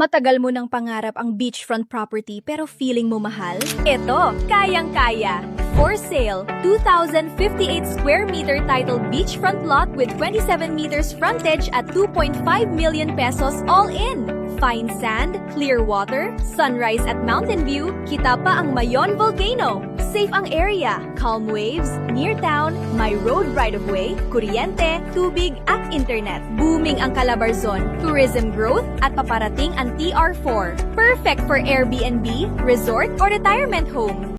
Matagal mo ng pangarap ang beachfront property pero feeling mo mahal? Ito, kayang-kaya! For sale, 2,058 square meter titled beachfront lot with 27 meters frontage at 2.5 million pesos all in. Fine sand, clear water, sunrise at mountain view, kita pa ang Mayon Volcano. Safe ang area, calm waves, near town, may road right-of-way, kuryente, tubig at internet. Booming ang Calabarzon, tourism growth at paparating ang TR4. Perfect for Airbnb, resort or retirement home.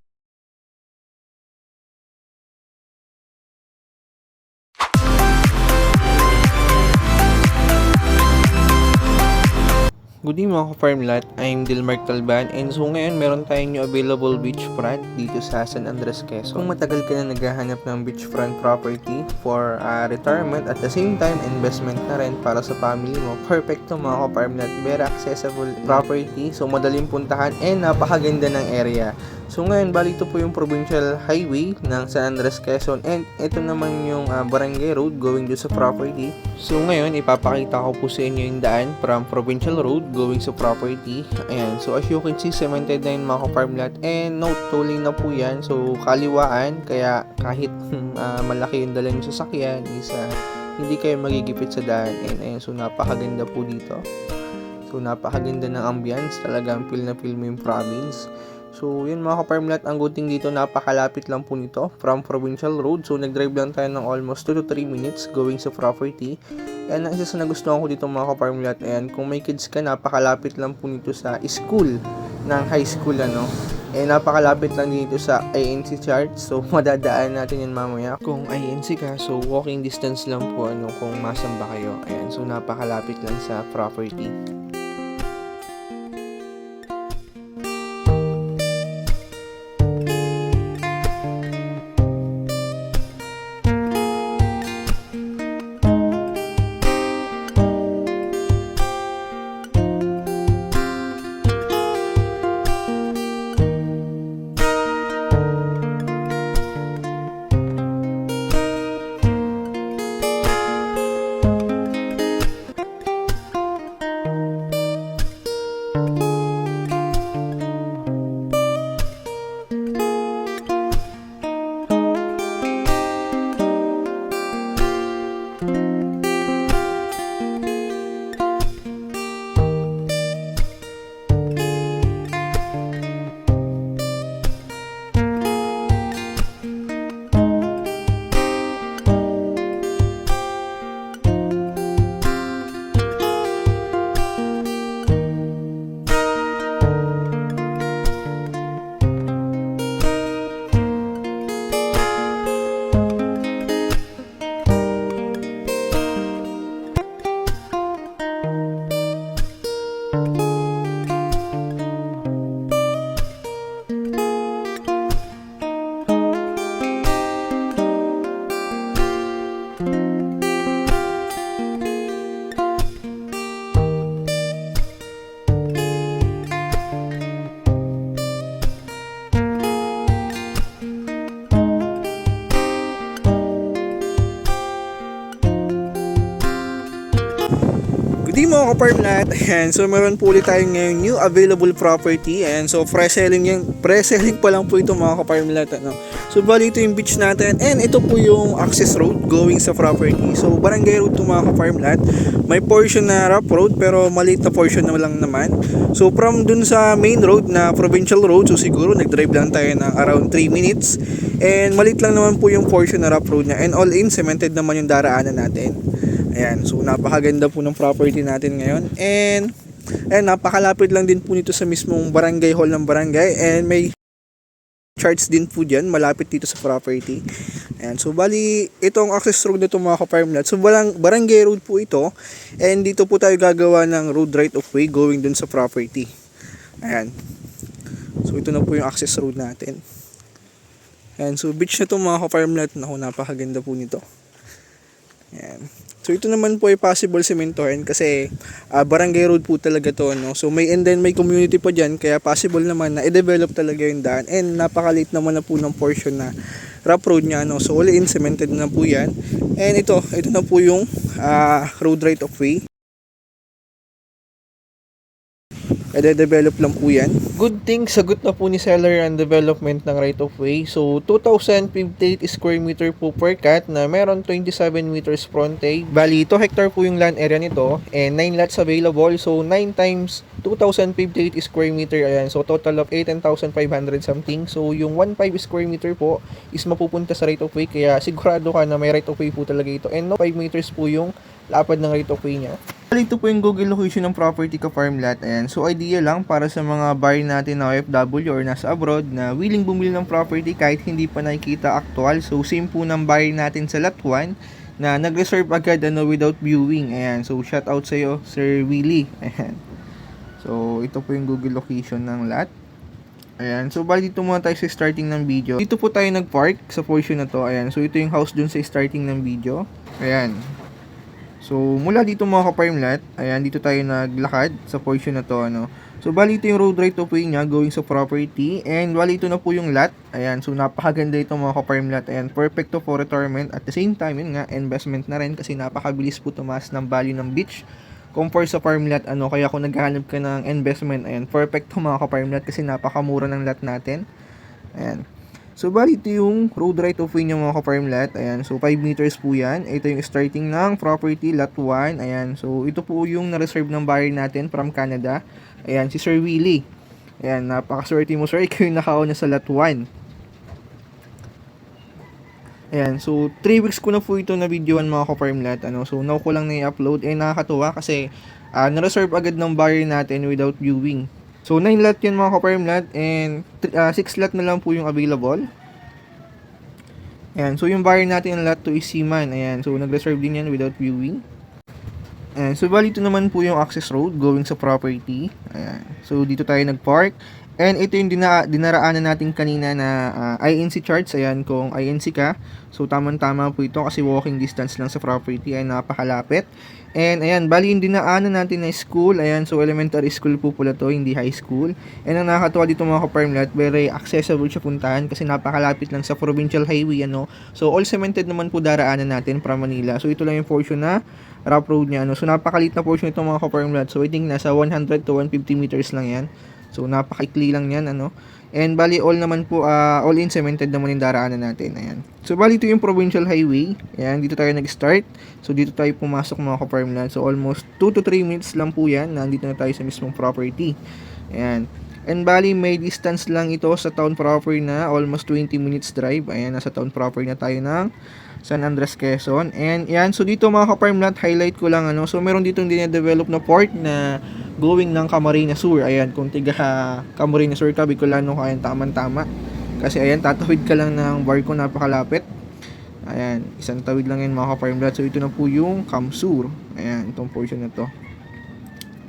Good evening mga ka-farm lot, I'm Dilmark Talban and so ngayon meron tayong new available beachfront dito sa San Andres, Quezon. Kung matagal ka na naghahanap ng beachfront property for retirement at the same time investment na rin para sa family mo, perfect to mga ka-farm lot, very accessible property, so madaling puntahan and napakaganda ng area. So ngayon, bali ito po yung provincial highway ng San Andres, Quezon and ito naman yung barangay road going dito sa property. So ngayon, ipapakita ko po sa inyo yung daan from provincial road going sa property. Ayan, so as you can see, cemented na yung mga farm lot and no tolling na po yan. So kaliwaan, kaya kahit malaki yung dala yung sasakyan is hindi kayo magigipit sa daan. And ayan, so napakaganda po dito. So napakaganda ng ambience, talagang feel na feel mo yung province. So, yun mga ka-farm lot, ang good thing dito, napakalapit lang po nito from provincial road. So, nag-drive lang tayo ng almost 2 to 3 minutes going sa property. And ang isa sa nagustuhan ko dito mga ka-farm lot, ayan, kung may kids ka, napakalapit lang po nito sa school ng high school, ano. Eh, napakalapit lang dito sa INC chart. So, madadaan natin yan mamaya. Kung INC ka, so walking distance lang po, ano, kung masamba kayo. Ayan, so napakalapit lang sa property. Good mga ka-farm lot. Ayan, so meron po ulit tayo ngayon new available property. And so pre-selling pa lang po ito mga ka-farm lot, ano. So bali ito yung beach natin and ito po yung access road going sa property. So barangay road to mga ka-farm lot. May portion na rough road pero maliit na portion na lang naman. So from dun sa main road na provincial road, so siguro nag-drive lang tayo ng around 3 minutes. And maliit lang naman po yung portion na rough road niya and all in cemented naman yung daraanan natin. Ayan, so napakaganda po ng property natin ngayon and napakalapit lang din po nito sa mismong barangay hall ng barangay and may charts din po dyan malapit dito sa property. Ayan, so bali itong access road na ito mga ka-farm lot, so barangay road po ito and dito po tayo gagawa ng road right of way going dun sa property. Ayan, so ito na po yung access road natin. Ayan, so beach na ito mga ka-farm lot, napakaganda po nito. Ayan. So ito naman po ay possible sementohin kasi barangay road po talaga to, no. So may community pa diyan kaya possible naman na i-develop talaga yung daan and napakaliit naman na po ng portion na rough road niya, no. So all in cemented na po yan. And ito na po yung road right of way. develop lang po yan. Good thing, sagot na po ni seller ang development ng right of way. So, 2,058 square meter po per cut na meron 27 meters frontage. Bali, 2 hectare po yung land area nito and 9 lots available. So, 9 times 2,058 square meter. Ayan. So, total of 18,500 something. So, yung 1.5 square meter po is mapupunta sa right of way. Kaya, sigurado ka na may right of way po talaga ito. And no, 5 meters po yung lapad ng right of way niya. Ito po yung Google location ng property ka farm lot. Ayan. So, idea lang para sa mga buyer natin na OFW or nasa abroad na willing bumili ng property kahit hindi pa nakikita actual. So, same po ng buyer natin sa lot 1 na nag-reserve agad without viewing. Ayan. So, shout out sa iyo, Sir Willie. Ayan. So, ito po yung Google location ng lot. Ayan. So, bali dito muna tayo sa starting ng video. Dito po tayo nag-park sa portion na to. Ayan. So, ito yung house dun sa starting ng video. Ayan. So, mula dito mga ka-farm lot, ayan, dito tayo naglakad sa portion na to, So, bali ito yung road right of way niya going sa property. And, bali ito na po yung lot. Ayan, so napakaganda ito mga ka-farm lot. Ayan, perfect to for retirement. At the same time, yun nga, investment na rin kasi napakabilis po tumaas ng value ng beach. Compare sa farm lot, kaya kung naghahanap ka ng investment, ayan, perfect to mga ka-farm lot kasi napakamura ng lot natin. Ayan. So, bali ito yung road right of way niya mga ka-farm lot. Ayan, so 5 meters po yan. Ito yung starting ng property, lot 1. Ayan, so ito po yung na-reserve ng buyer natin from Canada. Ayan, si Sir Willie. Ayan, napakaswerte mo sir, ikaw yung nakauna sa lot 1. Ayan, so 3 weeks ko na po ito na videoan mga ka-farm lot. So now ko lang na i-upload. Nakakatuwa kasi na-reserve agad ng buyer natin without viewing. So, 9 lot yan mga ka-farm lot and 6 lot na lang po yung available. Ayan, so yung buyer natin ng lot 2 is Seaman. Ayan, so nag-reserve din yan without viewing. Ayan, so bali ito naman po yung access road going sa property. Ayan, so dito tayo nag-park. And ito yung dinaraanan natin kanina na INC charts. Ayan, kung INC ka, so tamang-tama po ito kasi walking distance lang sa property ay napakalapit. And ayan, bali yung dinaanan natin na school. Ayan, so elementary school po pala to, hindi high school. And ang nakakatuwa dito mga ka-farm lot, very accessible siya puntahan kasi napakalapit lang sa provincial highway. So all cemented naman po daraanan natin from Manila. So ito lang yung portion na rough road niya. So napakalit na portion ito mga ka-farm lot. So I think nasa 100 to 150 meters lang yan. So, napakaikli lang yan, And, bali, all naman po, all in cemented naman yung daraanan natin, ayan. So, bali, ito yung provincial highway. Ayan, dito tayo nag-start. So, dito tayo pumasok mga ka-farm lot. So, almost 2 to 3 minutes lang po yan. Nandito na tayo sa mismong property. Ayan. And, bali, may distance lang ito sa town proper na almost 20 minutes drive. Ayan, nasa town proper na tayo ng San Andres, Quezon. And yan, so dito mga ka-farm lot, highlight ko lang so meron dito din-develop na port na going ng Camarines Sur. Ayan, kung tiga Camarines Sur ka, Bicolano ka, ayan, tama-tama. Kasi ayan, tatawid ka lang ng barko, napakalapit. Ayan, isang tawid lang yan mga ka-farm lot. So ito na po yung Camsur. Ayan, itong portion na to.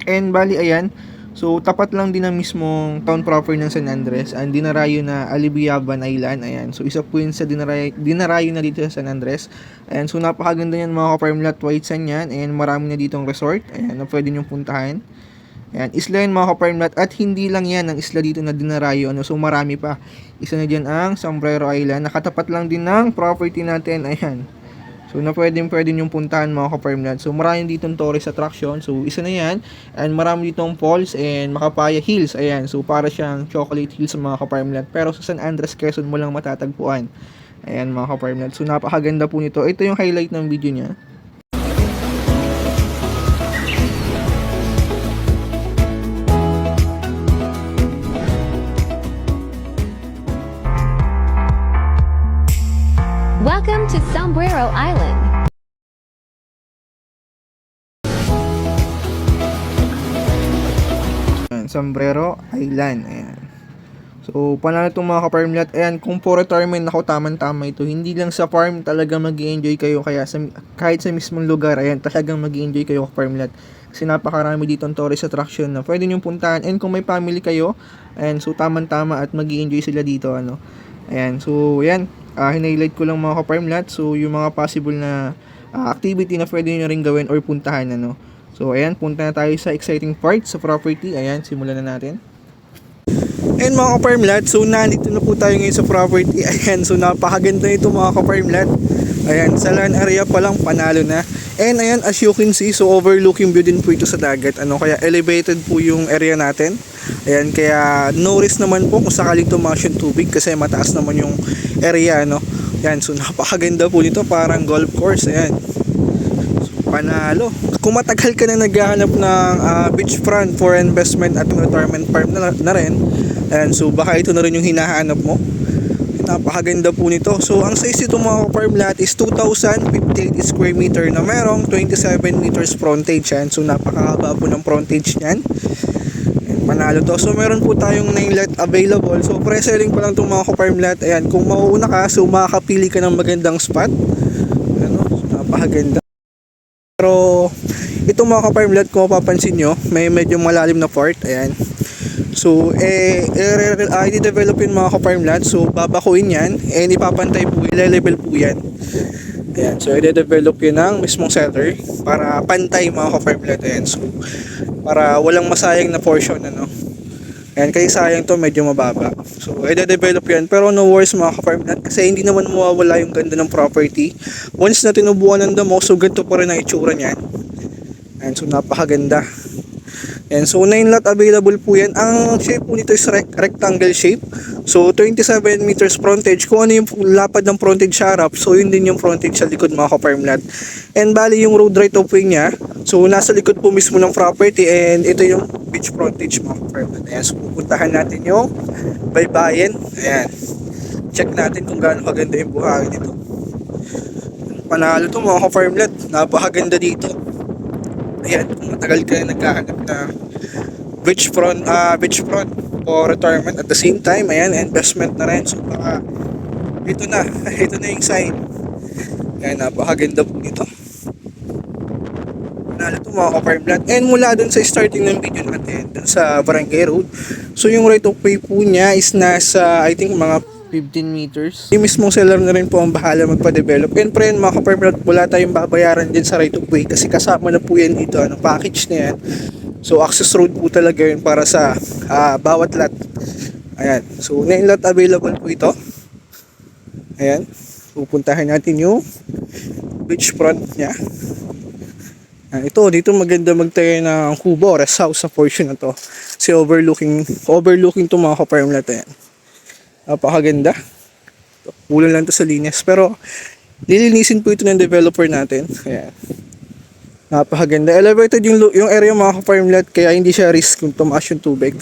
And bali, ayan, so tapat lang din ang mismong town proper ng San Andres ang dinarayo na Alibiaban Island. Ayan, so isa po yun sa dinarayo na dito sa San Andres. Ayan, so napakaganda yan mga ka-farm lot, white sand yan and marami na ditong resort. Ayan, na pwede nyong puntahan. Ayan, isla yan mga ka-farm lot at hindi lang yan ang isla dito na dinarayo. So marami pa. Isa na dyan ang Sombrero Island, nakatapat lang din ng property natin. Ayan, so na pwede yung puntahan mga ka-farm lot. So marami ditong tourist attraction. So isa na yan. And marami ditong falls and Makapaya Hills. Ayan, so para siyang chocolate hills mga ka-farm lot. Pero sa San Andres, Quezon mo lang matatagpuan. Ayan mga ka-farm lot. So napakaganda po nito. Ito yung highlight ng video niya. Welcome to Sombrero Island. Sombrero Island. Ayan. So, panalo itong mga ka-farm lot. Ayan, kung for retirement ako, tamang-tama ito. Hindi lang sa farm talaga mag-i-enjoy kayo. Kaya kahit sa mismong lugar, ayan, talagang mag-i-enjoy kayo ka-farm lot. Kasi napakarami dito ang tourist attraction na pwede nyo puntahan. And kung may family kayo, ayan, so tamang-tama at mag-i-enjoy sila dito. Ayan, so, ayan. Hinighlight ko lang mga ka-farm lot. So, yung mga possible na activity na pwede nyo rin gawin or puntahan. So, ayan, punta na tayo sa exciting part sa property. Ayan, simulan na natin. And mga ka-farm lot, so nandito na po tayo ngayon sa property. Ayan, so napakaganda nito mga ka-farm lot. Ayan, sa land area pa lang panalo na. And ayan, as you can see, so overlooking view din po ito sa dagat. Kaya elevated po yung area natin. Ayan, kaya no risk naman po kung sakaling tumaas yung tubig kasi mataas naman yung area, Ayan, so napakaganda po nito, parang golf course. Ayan. So, panalo. Kung matagal ka na naghahanap ng beachfront for investment at retirement farm na rin, ayan, so baka ito na rin yung hinahanap mo. Napakaganda po nito. So ang size nito mga farm lot is 2,058 square meter na merong 27 meters frontage yan. So napakahaba po ng frontage niyan. Panalo to. So meron po tayong 9 lot available. So pre-selling pa lang itong mga farm lot. Ayan, kung mauuna ka, so makakapili ka ng magandang spot. So, napakaganda. Pero itong mga farm lot, kung mapapansin nyo, may medyo malalim na part. Ayan. So, i-develop yung mga ka-farm lot. So, babakuin yan and ipapantay po, i-level po yan. Ayan. So, i-develop yun ng mismong seller para pantay mga ka-farm lot. Ayan. So, para walang masayang na portion, Ayan, kasi sayang to, medyo mababa. So, i-develop yan. Pero no worries mga ka-farm lot kasi hindi naman mawawala yung ganda ng property. Once na tinubuan ng damo, so ganito pa rin ang itsura niyan. Ayan. So, napakaganda. And so 9 lot available po yan. Ang shape po nito is rectangle shape. So 27 meters frontage. Kung ano yung lapad ng frontage sa harap, so yun din yung frontage sa likod mga ka-farm lot. And bali yung road right of way niya, so nasa likod po mismo ng property and ito yung beach frontage mga ka-farm lot. Ayan, so pupuntahan natin yung baybayin. Ayan. Check natin kung gaano kaganda yung buhangin dito. Panalo to mga ka-farm lot. Napakaganda dito. Ayan, kung matagal ka naghahanap na beachfront for retirement at the same time, ayan, investment na rin. So baka ito na yung sign. Ayan, napakaganda po nito. Panalo ito mga ka-farm lot. And mula dun sa starting ng video natin, dun sa Barangay Road, so yung right of way po niya is nasa, I think, mga 15 meters. yung mismong seller na rin po ang bahala magpa-develop. And pre, mga ka-farm lot, wala tayong babayaran din sa right of way kasi kasama na po yan dito, package na yan. So access road po talaga yun para sa bawat lot. Ayan, so 9 lot available po ito. Ayan, pupuntahan natin yung beachfront nya. Ito, dito maganda magtayo ng kubo, rest house sa portion na to. Kasi overlooking to mga ka-farm lot. Ayan, napakaganda. Kulang lang to sa linis, pero lilinisin po ito ng developer natin. Ayan, napakaganda. Elevated yung area mga ka-farm lot, kaya hindi siya risk kung tumaas yung tubig.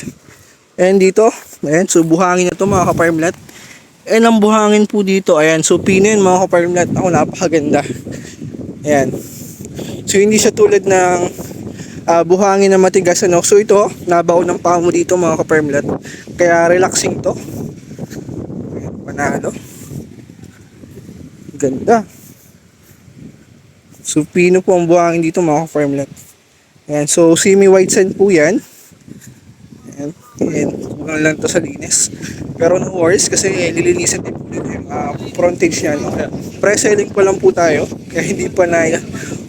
And dito, ayan, so buhangin na to mga ka-farm lot. And ang buhangin po dito, ayan, so pino yun mga ka-farm lot. Ako, napakaganda. Ayan, so hindi siya tulad ng buhangin na matigas, So ito, nabaon ng paa mo dito mga ka-farm lot, kaya relaxing to. Ayan, panalo. Ganda. So pino po ang buhangin dito mga ka-farm lot. Ayan, so semi-white sand po yan. Ayan, and kulang lang to sa linis. Pero no worries kasi lilinisan din po dito yung frontage niya. Kaya pre-selling pa lang po tayo, kaya hindi pa na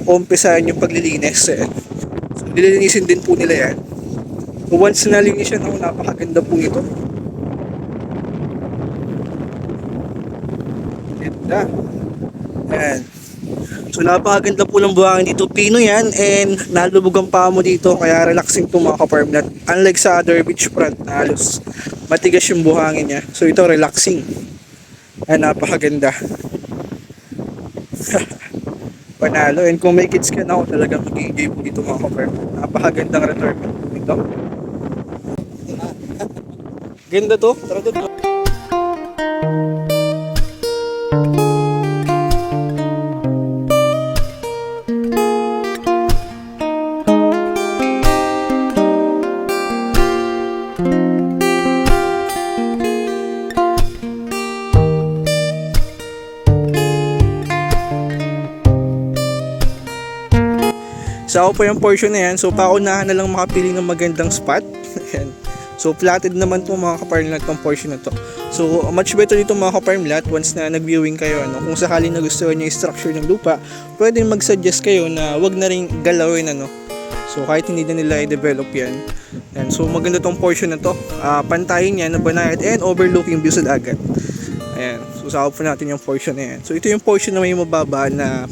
umpisahan yung paglilinis. So lilinisin din po nila yan. So once na linis yan, napakaganda po ito. Ganda. Ayan. So napakaganda po ng buhangin dito. Pino yan and nalubog ang paa mo dito kaya relaxing to mga ka-farm lot. Unlike sa other beachfront na halos matigas yung buhangin niya. So ito relaxing. Ayan, napakaganda. Panalo. And kung may kids ka na ako, talagang mag-i-enjoy po dito mga ka-farm. Napakagandang retirement dito. Ganda to. Tara to. So ako po yung portion na yan. So paunahan na lang makapili ng magandang spot. Ayan. So platted naman po mga ka-farm lot ng portion na to. So much better dito mga ka-farm lot once na nag-viewing kayo. Kung sakali nagustuhan nyo yung structure ng lupa, pwede mag-suggest kayo na wag na rin galawin. So kahit hindi na nila i-develop yan. Ayan. So maganda tong portion na to. Pantayin yan na banayad and overlooking view sa dagat. Ayan. So sakop po natin yung portion na yan. So ito yung portion na may mababa na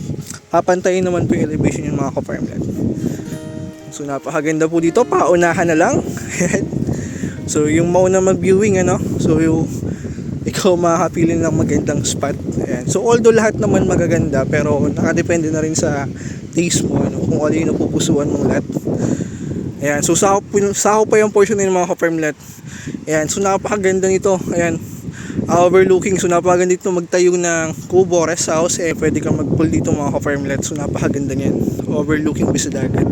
papantayin naman po yung elevation yung mga ka-farmland. So napakaganda po dito, paunahan na lang. So yung mauna mag-viewing so yung ikaw makakapili ng magandang spot. Ayan. So although lahat naman magaganda, pero nakadepende na rin sa taste mo kung ano yung napupusuan mong lot. Ayan, so sako pa yung portion ng mga ka-farm lot. Ayan, so napakaganda nito. Ayan, overlooking. So napakaganda dito magtayo ng kubo, rest house. Pwede kang mag-pool dito mga ka-farm lot. So napakaganda niyan. Overlooking sa dagat.